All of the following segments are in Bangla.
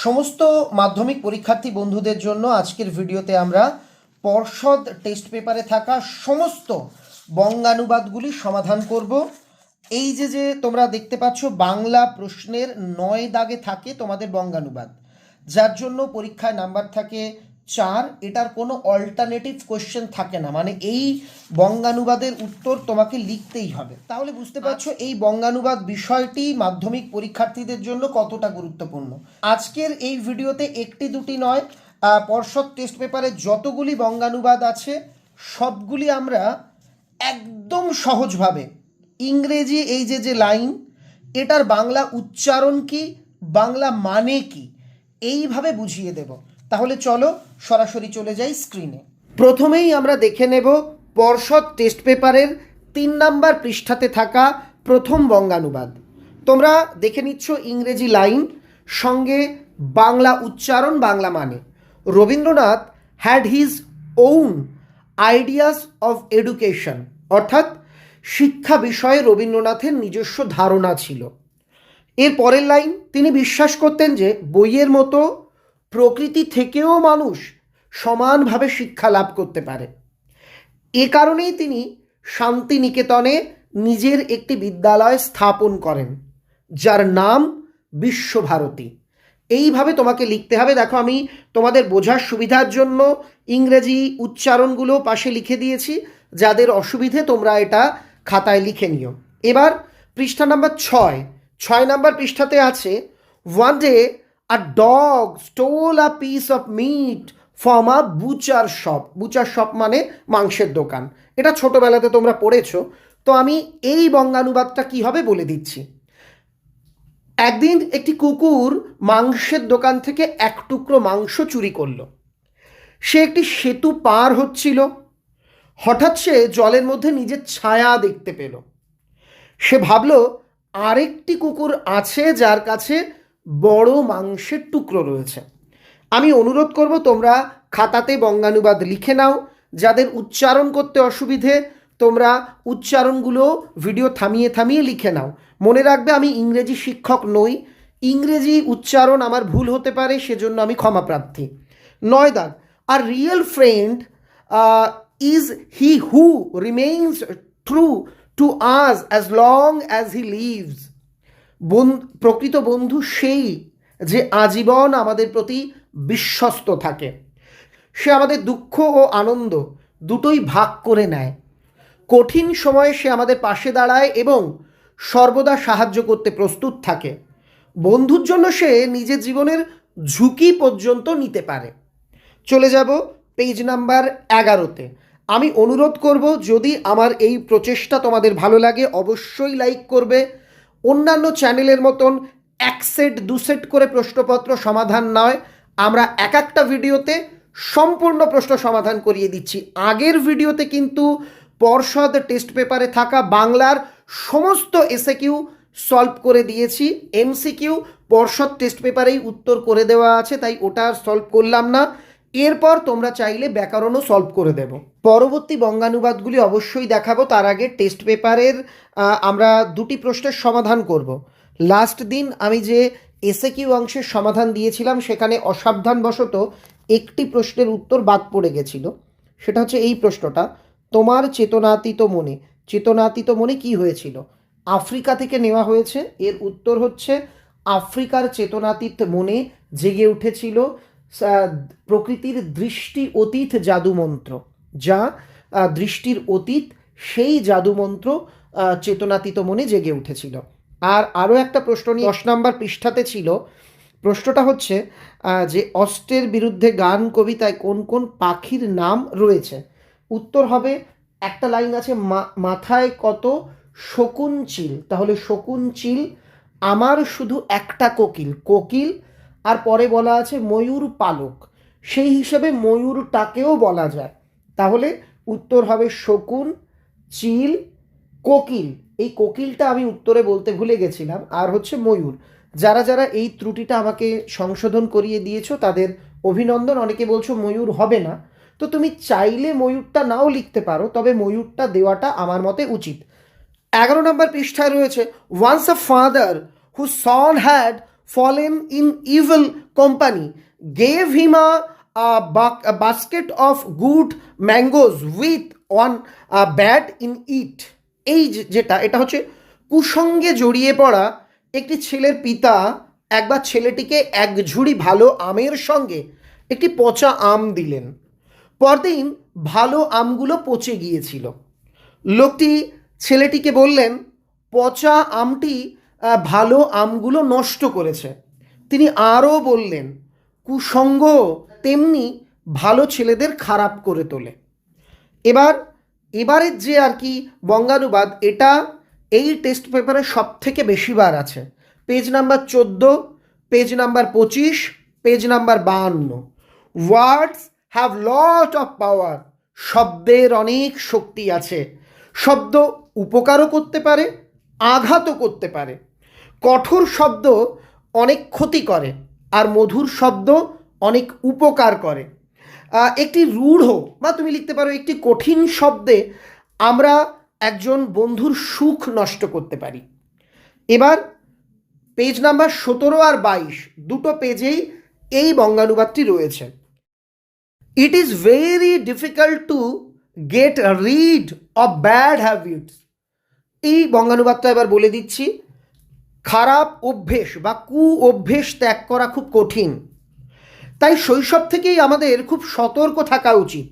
সমস্ত মাধ্যমিক পরীক্ষার্থী বন্ধুদের জন্য আজকের ভিডিওতে আমরা পর্ষদ টেস্ট পেপারে থাকা সমস্ত বঙ্গানুবাদগুলি সমাধান করব। এই যে তোমরা দেখতে পাচ্ছ বাংলা প্রশ্নের 9 দাগে থাকে তোমাদের বঙ্গানুবাদ, যার জন্য পরীক্ষায় নাম্বার থাকে 4। এটার কোনো অল্টারনেটিভ কোশ্চেন থাকে না, মানে এই বঙ্গানুবাদের উত্তর তোমাকে লিখতেই হবে। তাহলে বুঝতে পারছো এই বঙ্গানুবাদ বিষয়টি মাধ্যমিক পরীক্ষার্থীদের জন্য কতটা গুরুত্বপূর্ণ। আজকের এই ভিডিওতে একটি দুটি নয়, পর্ষদ টেস্ট পেপারে যতগুলি বঙ্গানুবাদ আছে সবগুলি আমরা একদম সহজভাবে ইংরেজি এই যে লাইন, এটার বাংলা উচ্চারণ কি, বাংলা মানে কি, এইভাবে বুঝিয়ে দেব। তাহলে চলো সরাসরি চলে যাই স্ক্রিনে। প্রথমেই আমরা দেখে নেব পর্ষদ টেস্ট পেপারের 3 নম্বর পৃষ্ঠাতে থাকা প্রথম বঙ্গানুবাদ। তোমরা দেখে নিচ্ছ ইংরেজি লাইন সঙ্গে বাংলা উচ্চারণ, বাংলা মানে। Rabindranath had his own ideas of education, অর্থাৎ শিক্ষা বিষয়ে রবীন্দ্রনাথের নিজস্ব ধারণা ছিল। এর পরের লাইন, তিনি বিশ্বাস করতেন যে বইয়ের মতো প্রকৃতি থেকেও মানুষ সমানভাবে শিক্ষা লাভ করতে পারে। এ কারণেই তিনি শান্তিনিকেতনে নিজের একটি বিদ্যালয় স্থাপন করেন, যার নাম বিশ্বভারতী। এইভাবে তোমাকে লিখতে হবে। দেখো, আমি তোমাদের বোঝার সুবিধার জন্য ইংরেজি উচ্চারণগুলো পাশে লিখে দিয়েছি, যাদের অসুবিধে তোমরা এটা খাতায় লিখে নিও। এবার পৃষ্ঠা নাম্বার 6 নম্বর পৃষ্ঠাতে আছে, one day a dog stole a piece of meat from a butcher shop. Butcher shop মানে মাংসের দোকান। এটা ছোটোবেলাতে তোমরা পড়েছো, তো আমি এই বঙ্গানুবাদটা কী হবে বলে দিচ্ছি। একদিন একটি কুকুর মাংসের দোকান থেকে এক টুকরো মাংস চুরি করলো। সে একটি সেতু পার হচ্ছিল, হঠাৎ সে জলের মধ্যে নিজের ছায়া দেখতে পেল। সে ভাবল আরেকটি কুকুর আছে যার কাছে বড় মাংসের টুকরো রয়েছে। আমি অনুরোধ করব তোমরা খাতাতে বঙ্গানুবাদ লিখে নাও। যাদের উচ্চারণ করতে অসুবিধে তোমরা উচ্চারণগুলো ভিডিও থামিয়ে থামিয়ে লিখে নাও। মনে রাখবে আমি ইংরেজি শিক্ষক নই, ইংরেজি উচ্চারণ আমার ভুল হতে পারে, সেজন্য আমি ক্ষমাপ্রার্থী। 9 দাগ, আর real friend is he who remains true to us as long as he lives. প্রকৃত বন্ধু সেই যে আজীবন আমাদের প্রতি বিশ্বস্ত থাকে। সে আমাদের দুঃখ ও আনন্দ দুটোই ভাগ করে নেয়। কঠিন সময়ে সে আমাদের পাশে দাঁড়ায় এবং সর্বদা সাহায্য করতে প্রস্তুত থাকে। বন্ধুর জন্য সে নিজের জীবনের ঝুঁকি পর্যন্ত নিতে পারে। চলে যাব পেজ নাম্বার 11তে। আমি অনুরোধ করব, যদি আমার এই প্রচেষ্টা তোমাদের ভালো লাগে অবশ্যই লাইক করবে। অন্যান্য চ্যানেলের মতন 1 সেট 2 সেট করে প্রশ্নপত্র সমাধান নয়, আমরা এক একটা ভিডিওতে সম্পূর্ণ প্রশ্ন সমাধান করিয়ে দিচ্ছি। আগের ভিডিওতে কিন্তু পর্ষদ টেস্ট পেপারে থাকা বাংলার সমস্ত এসএকিউ সলভ করে দিয়েছি। এমসিকিউ পর্ষদ টেস্ট পেপারেই উত্তর করে দেওয়া আছে, তাই ওটা সলভ করলাম না। এরপর তোমরা চাইলে ব্যাকরণও সলভ করে দেব। পরবর্তী বঙ্গানুবাদগুলি অবশ্যই দেখাবো, তার আগে টেস্ট পেপারের আমরা 2টি প্রশ্নের সমাধান করব। লাস্ট দিন আমি যে এসএকিউ অংশের সমাধান দিয়েছিলাম সেখানে অসাবধানবশত একটি প্রশ্নের উত্তর বাদ পড়ে গেছিল। সেটা হচ্ছে এই প্রশ্নটা, তোমার চেতনাতীত মনে। চেতনাতীত মনে কি হয়েছিল? আফ্রিকা থেকে নেওয়া হয়েছে। এর উত্তর হচ্ছে আফ্রিকার চেতনাতীত মনে জেগে উঠেছিল প্রকৃতির দৃষ্টি অতীত জাদুমন্ত্র, যা দৃষ্টির অতীত, সেই জাদুমন্ত্র চেতনাতীত মনে জেগে উঠেছিল। আর আরও একটা প্রশ্ন নিয়ে 10 নম্বর পৃষ্ঠাতে ছিল। প্রশ্নটা হচ্ছে যে অস্ত্রের বিরুদ্ধে গান কবিতায় কোন কোন পাখির নাম রয়েছে? উত্তর হবে, একটা লাইন আছে, মাথায় কত শকুন চিল। তাহলে শকুন চিল, আমার শুধু একটা কোকিল, কোকিল। আর পরে বলা আছে ময়ূর পালক, সেই হিসেবে ময়ূরটাকেও বলা যায়। তাহলে উত্তর হবে শকুন, চিল, কোকিল। এই কোকিলটা আমি উত্তরে বলতে ভুলে গেছিলাম। আর হচ্ছে ময়ূর। যারা যারা এই ত্রুটিটা আমাকে সংশোধন করিয়ে দিয়েছো তাদের অভিনন্দন। অনেকে বলছো ময়ূর হবে না, তো তুমি চাইলে ময়ূরটা নাও লিখতে পারো, তবে ময়ূরটা দেওয়াটা আমার মতে উচিত। 11 নম্বর পৃষ্ঠায় রয়েছে, once a father who son had fallen in evil company, gave him a basket of good mangoes with one bad in it. এই এটা হচ্ছে কুসঙ্গে জড়িয়ে পড়া একটি ছেলের পিতা একবার ছেলেটিকে এক ঝুড়ি ভালো আমের সঙ্গে একটি পচা আম দিলেন। পরদিন ভালো আমগুলো পচে গিয়েছিল। লোকটি ছেলেটিকে বললেন, পচা আমটি ভালো আমগুলো নষ্ট করেছে। তিনি আরও বললেন, কুসঙ্গ তেমনি ভালো ছেলেদের খারাপ করে তোলে। এবারের যে আর কি বঙ্গানুবাদ, এটা এই টেস্ট পেপারে সব থেকে বেশিবার আছে। Page number 14, page number 25, page number 52। Words have lot of power. শব্দের অনেক শক্তি আছে। শব্দ উপকারও করতে পারে, আঘাতও করতে পারে। কঠোর শব্দ অনেক ক্ষতি করে, আর মধুর শব্দ অনেক উপকার করে। একটি রূঢ় বা তুমি লিখতে পারো একটি কঠিন শব্দে আমরা একজন বন্ধুর সুখ নষ্ট করতে পারি। এবার পেজ নাম্বার 17 আর 22 দুটো পেজেই এই বঙ্গানুবাদটি রয়েছে। It is very difficult to get rid of bad habits. এই বঙ্গানুবাদটা এবার বলে দিচ্ছি। খারাপ অভ্যেস বা কু অভ্যেস ত্যাগ করা খুব কঠিন। তাই শৈশব থেকেই আমাদের খুব সতর্ক থাকা উচিত,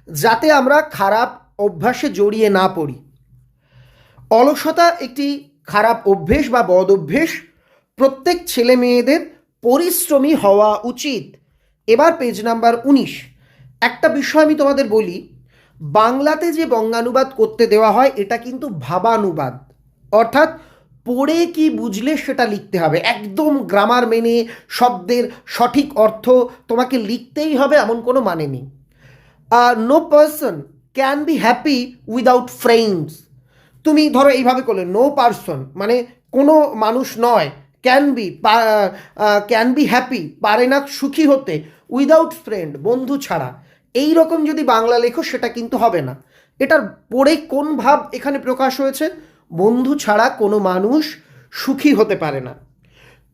যাতে আমরা খারাপ অভ্যাসে জড়িয়ে না পড়ি। অলসতা একটি খারাপ অভ্যেস বা বদ অভ্যেস। প্রত্যেক ছেলে মেয়েদের পরিশ্রমী হওয়া উচিত। এবার পেজ নাম্বার 19। একটা বিষয় আমি তোমাদের বলি, বাংলাতে যে বঙ্গানুবাদ করতে দেওয়া হয় এটা কিন্তু ভাবানুবাদ, অর্থাৎ পড়ে কি বুঝলে সেটা লিখতে হবে। একদম গ্রামার মেনে শব্দের সঠিক অর্থ তোমাকে লিখতেই হবে এমন কোনো মানে নেই। No person can be happy without friends. তুমি ধরো এইভাবে করলে, নো পারসন মানে কোনো মানুষ নয়, ক্যান বি হ্যাপি পারে না সুখী হতে উইদাউট ফ্রেন্ড বন্ধু ছাড়া। এই রকম যদি বাংলা লেখো সেটা কিন্তু হবে না। এটার পড়ে কোন ভাব এখানে প্রকাশ হয়েছে? বন্ধু ছাড়া কোনো মানুষ সুখী হতে পারে না।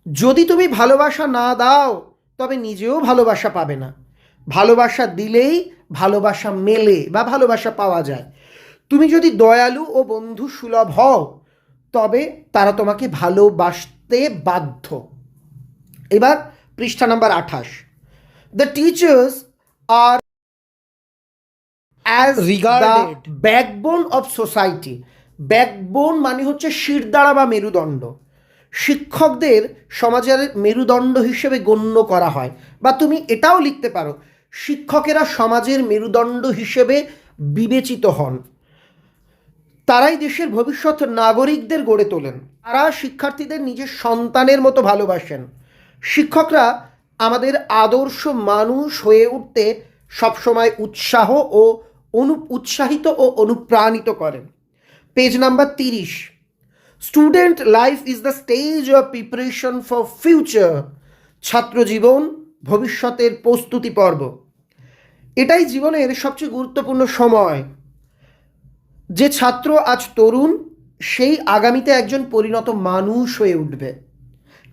যদি তুমি ভালোবাসা না দাও তবে নিজেও ভালোবাসা পাবে না। ভালোবাসা দিলেই ভালোবাসা মেলে বা ভালোবাসা পাওয়া যায়। তুমি যদি দয়ালু ও বন্ধু সুলভ হও তবে তারা তোমাকে ভালোবাসতে বাধ্য। এবার পৃষ্ঠা number 28। The teachers are as regarded backbone of society. Backbone মানে হচ্ছে শিরদাঁড়া বা মেরুদণ্ড। শিক্ষকদের সমাজের মেরুদণ্ড হিসেবে গণ্য করা হয়, বা তুমি এটাও লিখতে পারো, শিক্ষকেরা সমাজের মেরুদণ্ড হিসেবে বিবেচিত হন। তারাই দেশের ভবিষ্যৎ নাগরিকদের গড়ে তোলেন। তারা শিক্ষার্থীদের নিজের সন্তানের মতো ভালোবাসেন। শিক্ষকরা আমাদের আদর্শ মানুষ হয়ে উঠতে সবসময় উৎসাহিত ও অনুপ্রাণিত করেন। Page number 30। Student life is the stage of preparation for future. ছাত্র জীবন ভবিষ্যতের প্রস্তুতি পর্ব। এটাই জীবনের সবচেয়ে গুরুত্বপূর্ণ সময়। যে ছাত্র আজ তরুণ, সেই আগামীতে একজন পরিণত মানুষ হয়ে উঠবে।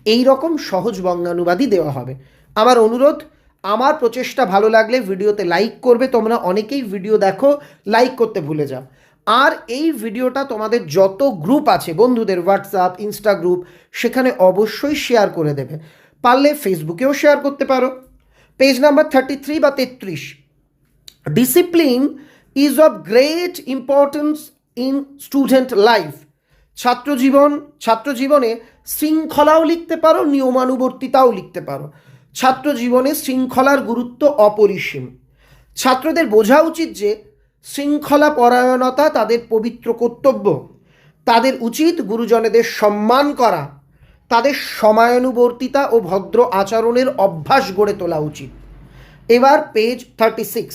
এই রকম সহজ বঙ্গানুবাদই দেওয়া হবে। আমার অনুরোধ, আমার প্রচেষ্টা ভালো লাগলে ভিডিওতে লাইক করবে। তোমরা অনেকেই ভিডিও দেখো, লাইক করতে ভুলে যাও। আর এই ভিডিওটা তোমাদের যত গ্রুপ আছে, বন্ধুদের হোয়াটসঅ্যাপ, ইনস্টা গ্রুপ, সেখানে অবশ্যই শেয়ার করে দেবে। পারলে ফেসবুকেও শেয়ার করতে পারো। পেজ নাম্বার 33 বা 33। Discipline is of great importance in student life. ছাত্র জীবনে শৃঙ্খলাও লিখতে পারো, নিয়মানুবর্তিতাও লিখতে পারো। ছাত্র জীবনে শৃঙ্খলার গুরুত্ব অপরিসীম। ছাত্রদের বোঝা উচিত যে শৃঙ্খলা পরায়ণতা তাদের পবিত্র কর্তব্য। তাদের উচিত গুরুজনেদের সম্মান করা। তাদের সময়ানুবর্তিতা ও ভদ্র আচরণের অভ্যাস গড়ে তোলা উচিত। এবার page 36।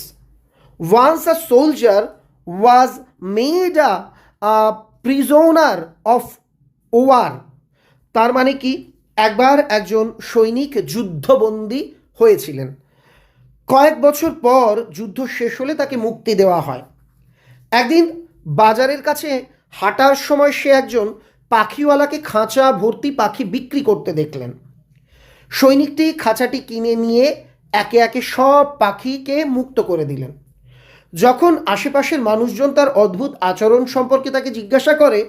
Once a soldier was made a prisoner of war. তার মানে কি, একবার একজন সৈনিক যুদ্ধবন্দী হয়েছিলেন। কয়েক বছর পর যুদ্ধ শেষ হলে তাকে মুক্তি দেওয়া হয়। একদিন বাজারের কাছে হাঁটার সময় সে একজন পাখিওয়ালাকে খাঁচা ভর্তি পাখি বিক্রি করতে দেখলেন। সৈনিকটি খাঁচাটি কিনে নিয়ে একে একে সব পাখিকে মুক্ত করে দিলেন। যখন আশেপাশের মানুষজন তার অদ্ভুত আচরণ সম্পর্কে তাকে জিজ্ঞাসা করে,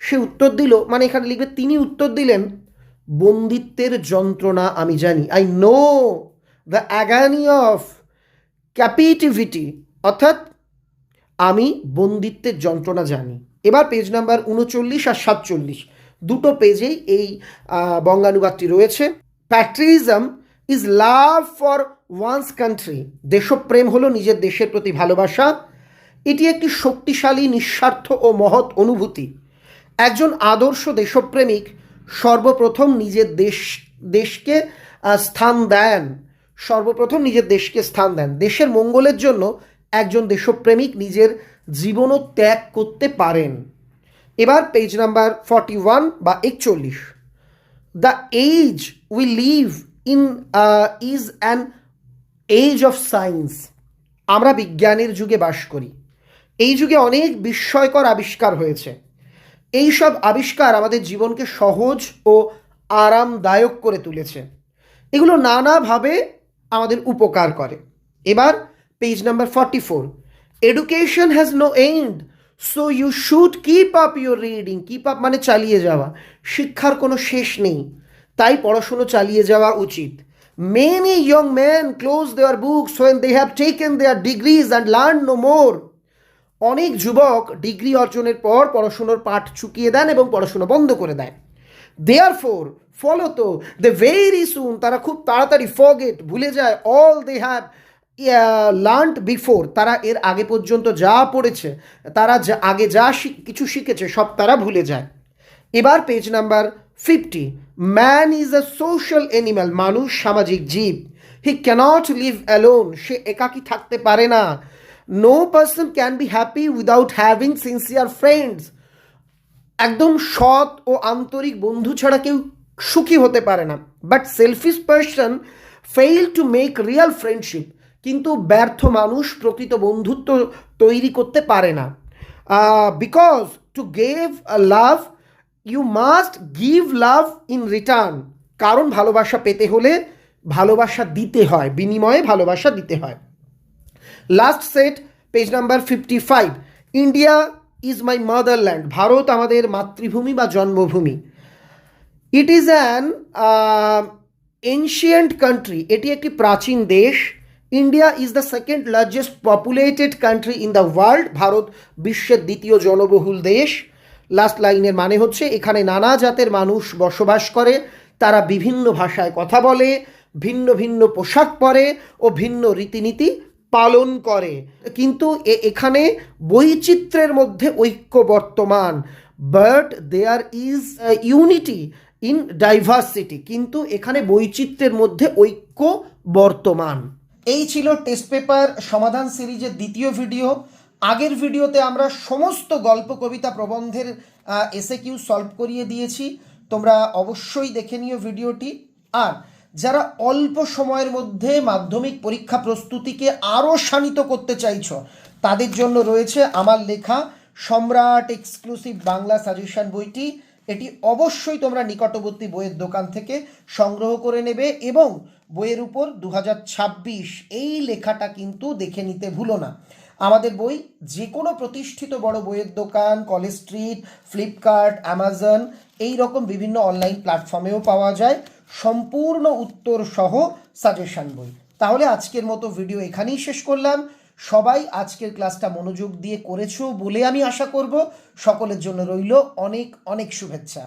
সে উত্তর দিল, মানে এখানে লিখবে তিনি উত্তর দিলেন, বন্দিত্বের যন্ত্রণা আমি জানি, আই নো দ্য অ্যাগানি অফ ক্যাপিটিভিটি, অর্থাৎ আমি বন্দিত্বের যন্ত্রণা জানি। এবার পেজ নাম্বার 39 আর 47 দুটো পেজেই এই বঙ্গানুবাদটি রয়েছে। Patriotism is love for one's country, দেশপ্রেম হলো নিজের দেশের প্রতি ভালোবাসা। এটি একটি শক্তিশালী, নিঃস্বার্থ ও মহৎ অনুভূতি। একজন আদর্শ দেশপ্রেমিক সর্বপ্রথম নিজের দেশকে স্থান দেন, দেশের মঙ্গলের জন্য একজন দেশপ্রেমিক নিজের জীবনও ত্যাগ করতে পারেন। এবার পেজ নাম্বার 41 বা 41, the age we live in is an age of science, আমরা বিজ্ঞানের যুগে বাস করি। এই যুগে অনেক বিস্ময়কর আবিষ্কার হয়েছে। এই সব আবিষ্কার আমাদের জীবনকে সহজ ও আরামদায়ক করে তুলেছে। এগুলো নানাভাবে আমাদের উপকার করে। এবার page number 44, education has no end so you should keep up your reading. Keep up মানে চালিয়ে যাওয়া, শিক্ষার কোনো শেষ নেই, তাই পড়াশুনো চালিয়ে যাওয়া উচিত। Many young man close their books when they have taken their degrees and learn no more. অনেক যুবক ডিগ্রি অর্জনের পর পড়াশুনোর পাঠ চুকিয়ে দেন এবং পড়াশুনো বন্ধ করে দেয়। দেয়ারফোর, ফলত, দে ভেরি সুন, তারা খুব তাড়াতাড়ি ফরগেট, ভুলে যায়, all they have learned before, তারা এর আগে পর্যন্ত যা পড়েছে, তারা আগে যা কিছু শিখেছে সব তারা ভুলে যায়। এবার page number 50, man is a social animal, মানুষ সামাজিক জীব। হি ক্যানট লিভ অ্যালোন, সে একাকী থাকতে পারে না। No person can be happy without having sincere friends, একদম সৎ ও আন্তরিক বন্ধু ছাড়া কেউ সুখী হতে পারে না। But selfish person fail to make real friendship, কিন্তু ব্যর্থ মানুষ প্রকৃত বন্ধুত্ব তৈরি করতে পারে না। Because to give love you must give love in return, কারণ ভালোবাসা পেতে হলে ভালোবাসা দিতে হয়, বিনিময়ে ভালোবাসা দিতে হয়। Last set, page number 55, India is my motherland, Bharat আমাদের মাতৃভূমি বা জন্মভূমি। It is an ancient country, এটি একটি প্রাচীন দেশ। India is the second largest populated country in the world, Bharat বিশ্বের দ্বিতীয় জনবহুল দেশ। লাস্ট লাইনের মানে হচ্ছে, এখানে নানা জাতের মানুষ বসবাস করে, তারা বিভিন্ন ভাষায় কথা বলে, ভিন্ন ভিন্ন পোশাক পরে ও ভিন্ন রীতিনীতি পালন করে, কিন্তু এখানে বৈচিত্র্যের মধ্যে ঐক্য বর্তমান। But there is unity in diversity, কিন্তু এখানে বৈচিত্র্যের মধ্যে ঐক্য বর্তমান। এই ছিল টেস্ট পেপার সমাধান সিরিজের দ্বিতীয় ভিডিও। আগের ভিডিওতে আমরা সমস্ত গল্প, কবিতা, প্রবন্ধের এসএকিউ সলভ করিয়ে দিয়েছি, তোমরা অবশ্যই দেখে নিও ভিডিওটি। আর যারা অল্প সময়ের মধ্যে মাধ্যমিক পরীক্ষা প্রস্তুতিকে আরও শানিত করতে চাইছো, তাদের জন্য রয়েছে আমার লেখা সম্রাট এক্সক্লুসিভ বাংলা সাজেশন বইটি। এটি অবশ্যই তোমরা নিকটবর্তী বইয়ের দোকান থেকে সংগ্রহ করে নেবে এবং বইয়ের উপর 2026 এই লেখাটা কিন্তু দেখে নিতে ভুলো না। আমাদের বই যে কোনো প্রতিষ্ঠিত বড় বইয়ের দোকান, কলেজ স্ট্রিট, ফ্লিপকার্ট, অ্যামাজন, এই রকম বিভিন্ন অনলাইন প্ল্যাটফর্মেও পাওয়া যায়, সম্পূর্ণ উত্তর সহ সাজেশন বই। তাহলে আজকের মতো ভিডিও এখানেই শেষ করলাম। সবাই আজকের ক্লাসটা মনোযোগ দিয়ে করেছো বলে আমি আশা করব। সকলের জন্য রইল অনেক অনেক শুভেচ্ছা।